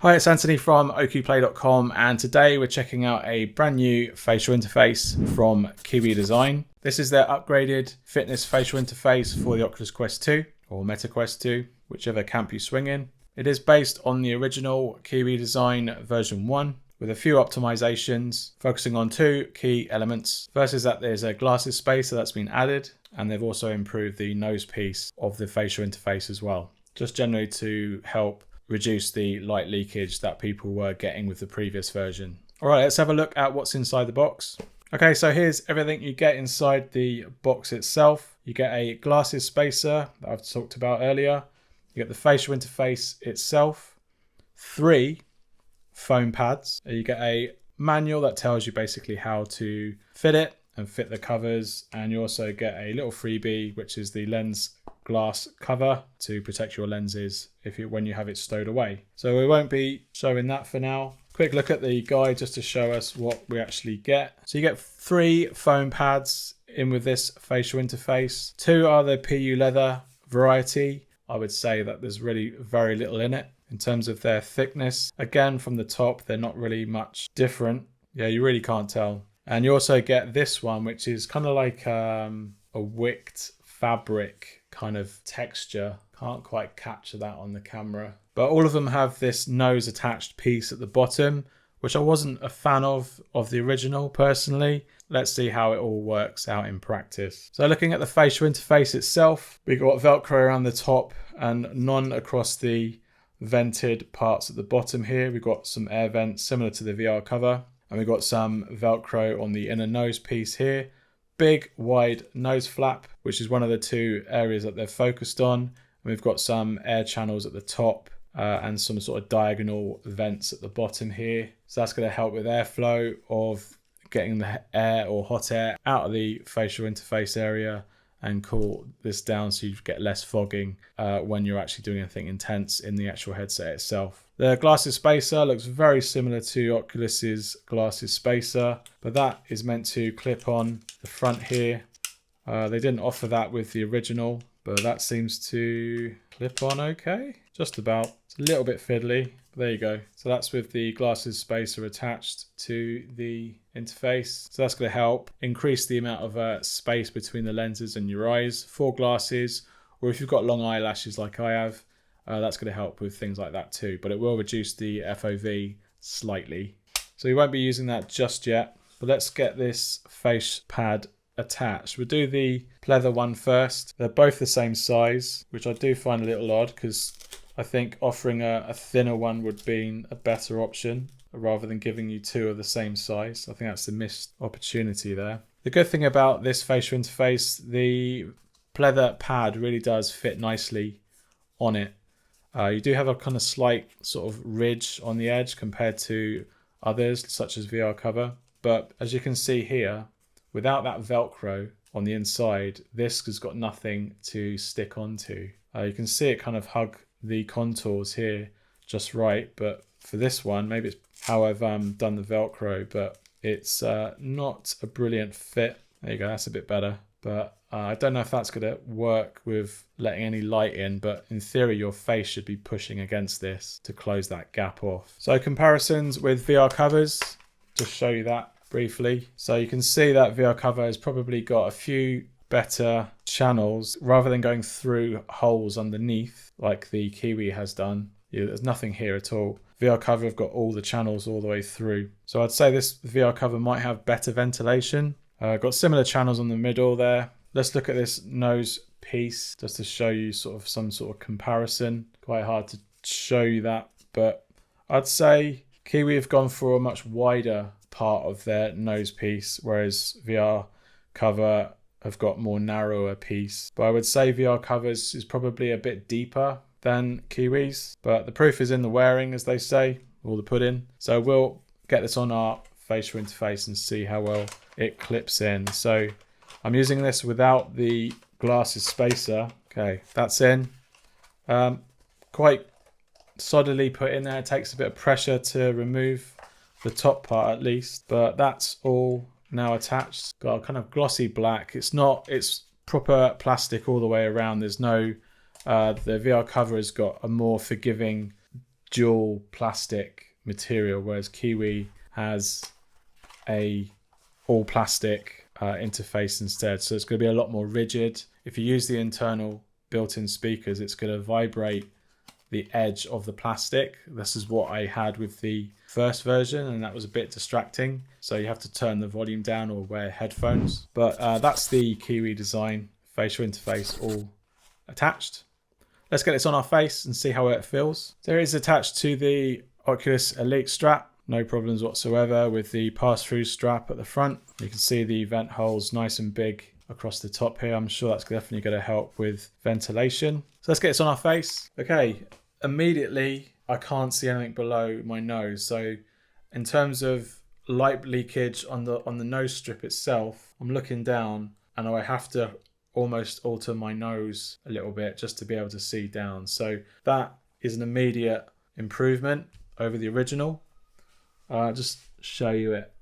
Hi, it's Anthony from okplay.com, and today we're checking out a brand new facial interface from Kiwi Design. This is their upgraded fitness facial interface for the Oculus Quest 2 or Meta Quest 2, whichever camp you swing in. It is based on the original Kiwi Design version 1 with a few optimizations focusing on two key elements. First is that there's a glasses spacer that's been added, and they've also improved the nose piece of the facial interface as well, just generally to help reduce the light leakage that people were getting with the previous version. All right, let's have a look at what's inside the box. Okay, so here's everything you get inside the box itself. You get a glasses spacer that I've talked about earlier. You get the facial interface itself, 3 foam pads. You get a manual that tells you basically how to fit it and fit the covers, and you also get a little freebie, which is the lens glass cover to protect your lenses when you have it stowed away. So we won't be showing that for now. Quick look at the guide just to show us what we actually get. So you get 3 foam pads in with this facial interface. 2 are the PU leather variety. I would say that there's really very little in it in terms of their thickness. Again, from the top, they're not really much different. Yeah, you really can't tell. And you also get this one, which is kind of like a wicked fabric kind of texture. Can't quite capture that on the camera. But all of them have this nose attached piece at the bottom, which I wasn't a fan of the original personally. Let's see how it all works out in practice. So looking at the facial interface itself, we've got Velcro around the top and none across the vented parts at the bottom here. We've got some air vents similar to the VR cover. And we've got some Velcro on the inner nose piece here. Big wide nose flap, which is one of the 2 areas that they're focused on. And we've got some air channels at the top and some sort of diagonal vents at the bottom here. So that's going to help with airflow of getting the air or hot air out of the facial interface area and cool this down so you get less fogging when you're actually doing anything intense in the actual headset itself. The glasses spacer looks very similar to Oculus's glasses spacer, but that is meant to clip on the front here. They didn't offer that with the original, but that seems to clip on okay. Just about. It's a little bit fiddly. But there you go. So that's with the glasses spacer attached to the interface. So that's going to help increase the amount of space between the lenses and your eyes for glasses, or if you've got long eyelashes like I have, that's going to help with things like that too, but it will reduce the FOV slightly. So you won't be using that just yet, but let's get this face pad attached. We'll do the pleather one first. They're both the same size, which I do find a little odd because I think offering a thinner one would be a better option rather than giving you 2 of the same size. I think that's a missed opportunity there. The good thing about this facial interface, the pleather pad really does fit nicely on it. You do have a kind of slight sort of ridge on the edge compared to others such as VR cover. But as you can see here, without that Velcro on the inside, this has got nothing to stick onto. You can see it kind of hug the contours here just right. But for this one, maybe it's how I've done the Velcro, but it's not a brilliant fit. There you go, that's a bit better. But I don't know if that's going to work with letting any light in, but in theory your face should be pushing against this to close that gap off. So comparisons with VR covers, just show you that briefly. So you can see that VR cover has probably got a few better channels rather than going through holes underneath like the Kiwi has done. There's nothing here at all. VR cover have got all the channels all the way through. So I'd say this VR cover might have better ventilation. Got similar channels on the middle there. Let's look at this nose piece just to show you sort of some sort of comparison. Quite hard to show you that, but I'd say Kiwi have gone for a much wider part of their nose piece, whereas VR cover have got more narrower piece. But I would say VR covers is probably a bit deeper than Kiwi's, but the proof is in the wearing, as they say, or the pudding. So we'll get this on our facial interface and see how well it clips in. So I'm using this without the glasses spacer. Okay, that's in. Quite solidly put in there. It takes a bit of pressure to remove the top part at least, but that's all now attached. Got a kind of glossy black. It's proper plastic all the way around. There's no, the VR cover has got a more forgiving dual plastic material, whereas Kiwi has a all plastic interface instead. So it's going to be a lot more rigid. If you use the internal built-in speakers, it's going to vibrate the edge of the plastic. This is what I had with the first version, and that was a bit distracting. So you have to turn the volume down or wear headphones. But that's the Kiwi design facial interface all attached. Let's get this on our face and see how it feels. So it is attached to the Oculus Elite strap. No problems whatsoever with the pass-through strap at the front. You can see the vent holes nice and big across the top here. I'm sure that's definitely going to help with ventilation. So let's get this on our face. Okay, immediately I can't see anything below my nose. So in terms of light leakage on the nose strip itself, I'm looking down and I have to almost alter my nose a little bit just to be able to see down. So that is an immediate improvement over the original. Just show you it,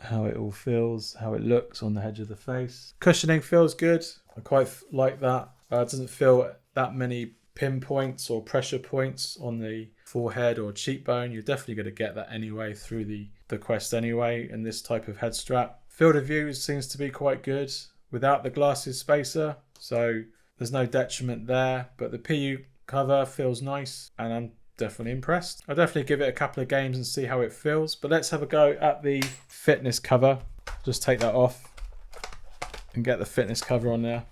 how it all feels, how it looks on the edge of the face. Cushioning feels good. I quite like that. It doesn't feel that many pinpoints or pressure points on the forehead or cheekbone. You're definitely going to get that anyway through the Quest anyway in this type of head strap. Field of view seems to be quite good without the glasses spacer, so there's no detriment there. But the PU cover feels nice and I'm definitely impressed. I'll definitely give it a couple of games and see how it feels. But let's have a go at the fitness cover. Just take that off and get the fitness cover on there.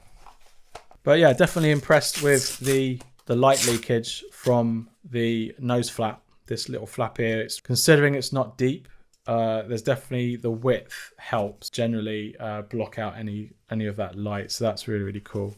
But yeah, definitely impressed with the light leakage from the nose flap. This little flap here, considering it's not deep, there's definitely the width helps generally block out any of that light. So that's really, really cool.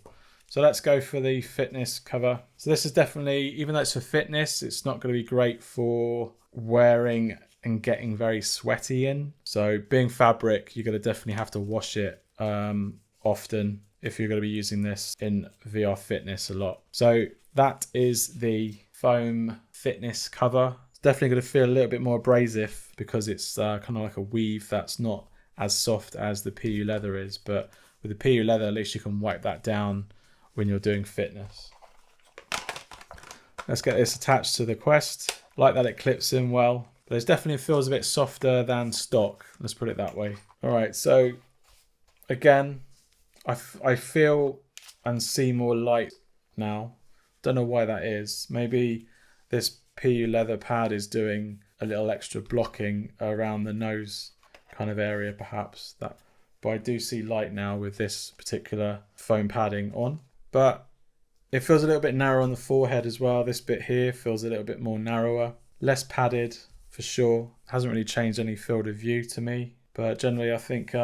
So let's go for the fitness cover. So this is definitely, even though it's for fitness, it's not going to be great for wearing and getting very sweaty in. So being fabric, you're going to definitely have to wash it often if you're going to be using this in VR fitness a lot. So that is the foam fitness cover. It's definitely going to feel a little bit more abrasive because it's kind of like a weave that's not as soft as the PU leather is. But with the PU leather, at least you can wipe that down when you're doing fitness. Let's get this attached to the Quest. Like that it clips in well, but it definitely feels a bit softer than stock. Let's put it that way. All right, so again, I feel and see more light now. Don't know why that is. Maybe this PU leather pad is doing a little extra blocking around the nose kind of area perhaps. But I do see light now with this particular foam padding on. But it feels a little bit narrow on the forehead as well. This bit here feels a little bit more narrower, less padded for sure. Hasn't really changed any field of view to me, but generally I think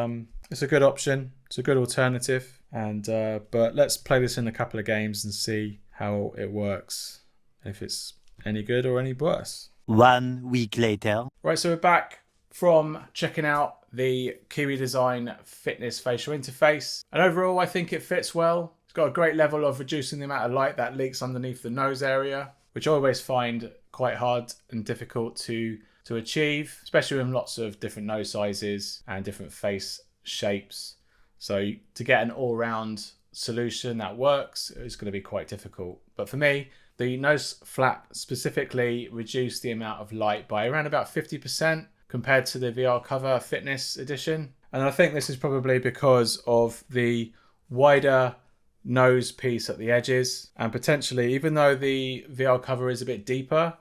it's a good option. It's a good alternative. And but let's play this in a couple of games and see how it works, if it's any good or any worse. 1 week later. Right, so we're back from checking out the Kiwi Design Fitness Facial Interface. And overall, I think it fits well. It's got a great level of reducing the amount of light that leaks underneath the nose area, which I always find quite hard and difficult to achieve, especially with lots of different nose sizes and different face shapes. So to get an all-round solution that works is going to be quite difficult. But for me, the nose flap specifically reduced the amount of light by around about 50% compared to the VR cover fitness edition. And I think this is probably because of the wider nose piece at the edges, and potentially, even though the VR cover is a bit deeper,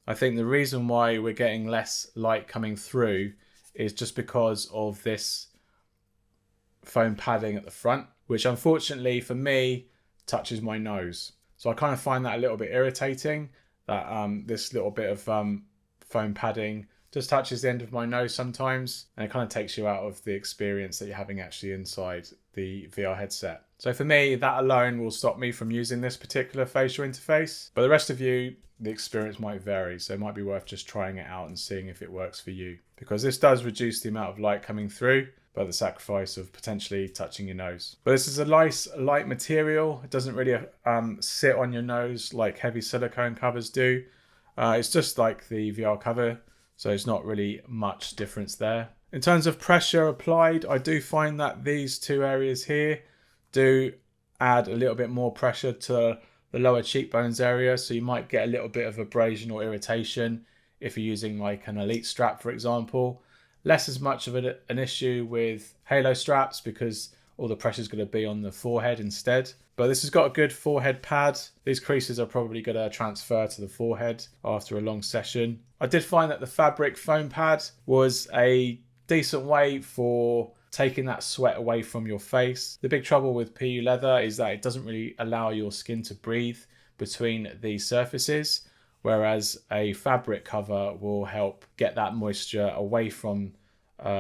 I think the reason why we're getting less light coming through is just because of this foam padding at the front, which unfortunately for me touches my nose. So I kind of find that a little bit irritating, that this little bit of foam padding just touches the end of my nose sometimes, and it kind of takes you out of the experience that you're having actually inside the VR headset. So for me, that alone will stop me from using this particular facial interface. But the rest of you, the experience might vary, so it might be worth just trying it out and seeing if it works for you, because this does reduce the amount of light coming through, but at the sacrifice of potentially touching your nose. But this is a nice light material. It doesn't really sit on your nose like heavy silicone covers do. It's just like the VR cover, so it's not really much difference there. In terms of pressure applied, I do find that these two areas here do add a little bit more pressure to the lower cheekbones area, so you might get a little bit of abrasion or irritation if you're using like an Elite strap, for example. Less as much of an issue with Halo straps because all the pressure is going to be on the forehead instead. But this has got a good forehead pad. These creases are probably going to transfer to the forehead after a long session. I did find that the fabric foam pad was a decent way for taking that sweat away from your face. The big trouble with PU leather is that it doesn't really allow your skin to breathe between the surfaces, whereas a fabric cover will help get that moisture away from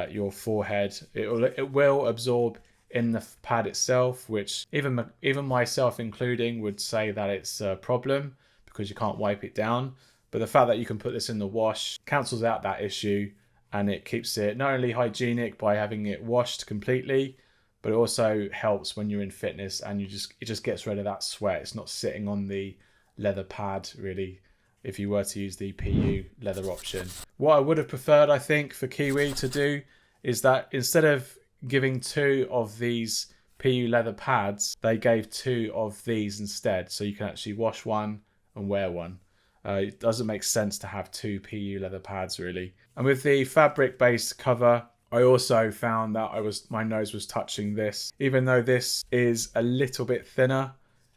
your forehead. It will absorb in the pad itself, which even myself including would say that it's a problem because you can't wipe it down. But the fact that you can put this in the wash cancels out that issue, and it keeps it not only hygienic by having it washed completely, but it also helps when you're in fitness and it just gets rid of that sweat. It's not sitting on the leather pad really if you were to use the PU leather option. What I would have preferred, I think, for Kiwi to do is that instead of giving 2 of these PU leather pads, they gave 2 of these instead, so you can actually wash one and wear one. It doesn't make sense to have 2 PU leather pads really. And with the fabric based cover, I also found that my nose was touching this, even though this is a little bit thinner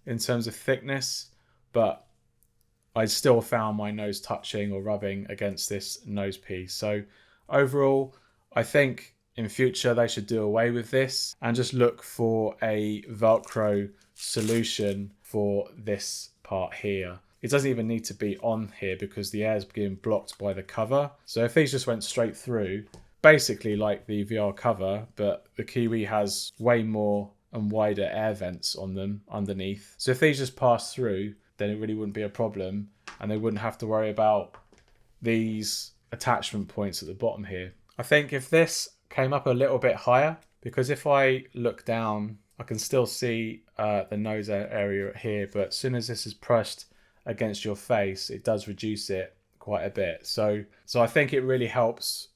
in terms of thickness, but I still found my nose touching or rubbing against this nose piece. So overall, I think in future they should do away with this and just look for a Velcro solution for this part here. It doesn't even need to be on here because the air is being blocked by the cover. So if these just went straight through, basically like the VR cover, but the Kiwi has way more and wider air vents on them underneath. So if these just pass through, then it really wouldn't be a problem and they wouldn't have to worry about these attachment points at the bottom here. I think if this came up a little bit higher, because if I look down, I can still see the nose area here, but as soon as this is pressed against your face, it does reduce it quite a bit. So I think it really helps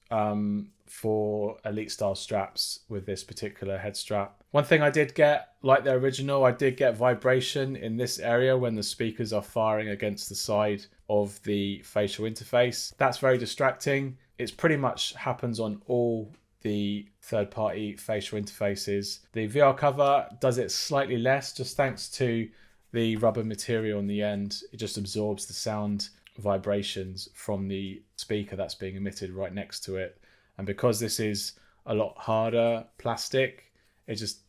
for Elite style straps with this particular head strap. One thing I did get, like the original, I did get vibration in this area when the speakers are firing against the side of the facial interface. That's very distracting. It's pretty much happens on all the third-party facial interfaces. The VR cover does it slightly less, just thanks to the rubber material on the end. It just absorbs the sound vibrations from the speaker that's being emitted right next to it. And because this is a lot harder plastic, it just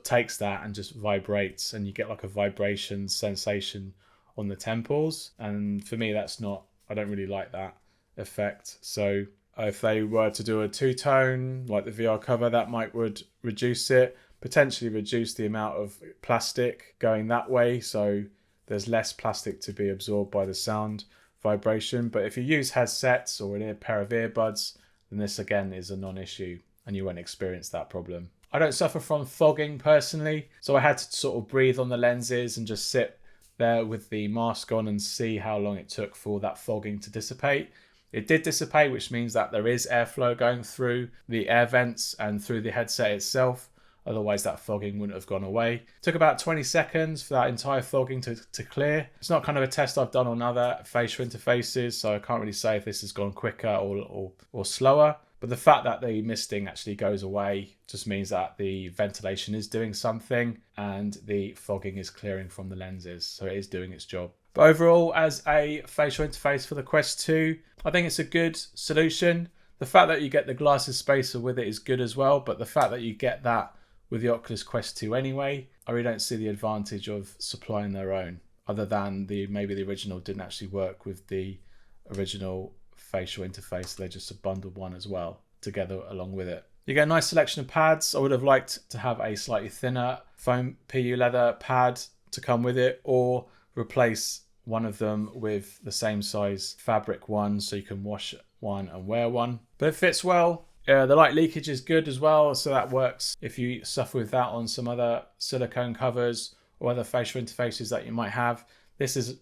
takes that and just vibrates, and you get like a vibration sensation on the temples. And for me, I don't really like that effect. So if they were to do a 2-tone like the VR cover, that would reduce it, potentially reduce the amount of plastic going that way, so there's less plastic to be absorbed by the sound vibration. But if you use headsets or a pair of earbuds, then this again is a non-issue and you won't experience that problem. I don't suffer from fogging personally, so I had to sort of breathe on the lenses and just sit there with the mask on and see how long it took for that fogging to dissipate. It did dissipate, which means that there is airflow going through the air vents and through the headset itself. Otherwise that fogging wouldn't have gone away. It took about 20 seconds for that entire fogging to clear. It's not kind of a test I've done on other facial interfaces, so I can't really say if this has gone quicker or slower. But the fact that the misting actually goes away just means that the ventilation is doing something and the fogging is clearing from the lenses. So it is doing its job. But overall, as a facial interface for the Quest 2, I think it's a good solution. The fact that you get the glasses spacer with it is good as well, but the fact that you get that with the Oculus Quest 2 anyway, I really don't see the advantage of supplying their own, other than maybe the original didn't actually work with the original facial interface. They just bundled one as well together along with it. You get a nice selection of pads. I would have liked to have a slightly thinner foam PU leather pad to come with it, or replace one of them with the same size fabric one so you can wash one and wear one. But it fits well. The light leakage is good as well, so that works if you suffer with that on some other silicone covers or other facial interfaces that you might have. This is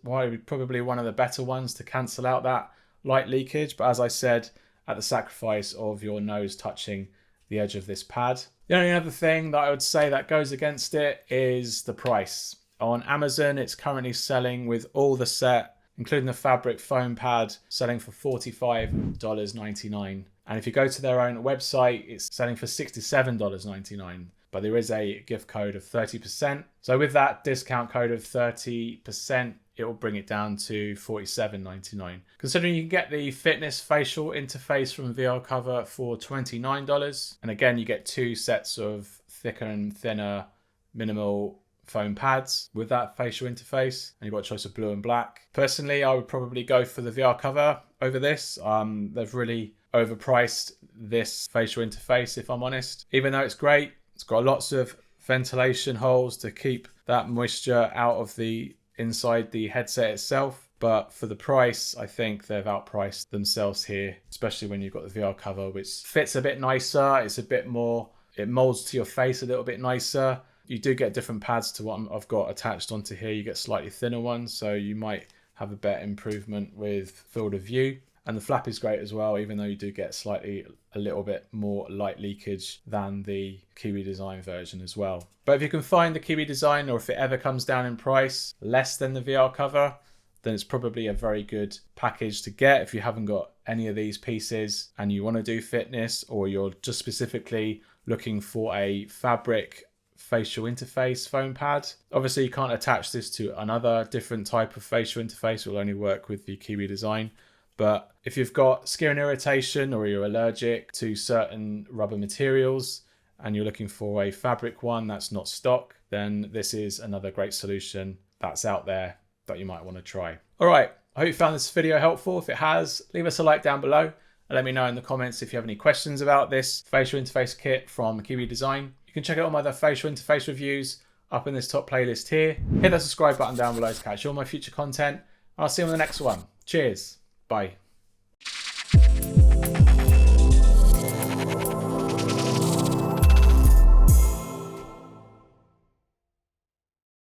probably one of the better ones to cancel out that light leakage, but as I said, at the sacrifice of your nose touching the edge of this pad. The only other thing that I would say that goes against it is the price. On Amazon, it's currently selling with all the set, including the fabric foam pad, selling for $45.99. And if you go to their own website, it's selling for $67.99. But there is a gift code of 30%. So with that discount code of 30%, it will bring it down to $47.99. Considering you can get the fitness facial interface from VR Cover for $29. And again, you get 2 sets of thicker and thinner minimal foam pads with that facial interface, and you've got a choice of blue and black. Personally, I would probably go for the VR Cover over this. They've really overpriced this facial interface, if I'm honest. Even though it's great, it's got lots of ventilation holes to keep that moisture out of the inside the headset itself. But for the price, I think they've outpriced themselves here, especially when you've got the VR Cover, which fits a bit nicer. It's a bit more, it molds to your face a little bit nicer. You do get different pads to what I've got attached onto here. You get slightly thinner ones, so you might have a better improvement with field of view. And the flap is great as well, even though you do get a little bit more light leakage than the Kiwi Design version as well. But if you can find the Kiwi Design, or if it ever comes down in price less than the VR Cover, then it's probably a very good package to get if you haven't got any of these pieces and you want to do fitness, or you're just specifically looking for a fabric facial interface foam pad. Obviously, you can't attach this to another different type of facial interface. It will only work with the Kiwi Design. But if you've got skin irritation, or you're allergic to certain rubber materials and you're looking for a fabric one that's not stock, then this is another great solution that's out there that you might want to try. All right, I hope you found this video helpful. If it has, leave us a like down below and let me know in the comments if you have any questions about this facial interface kit from Kiwi Design. You can check out all my other facial interface reviews up in this top playlist here. Hit that subscribe button down below to catch all my future content. I'll see you on the next one. Cheers. Bye.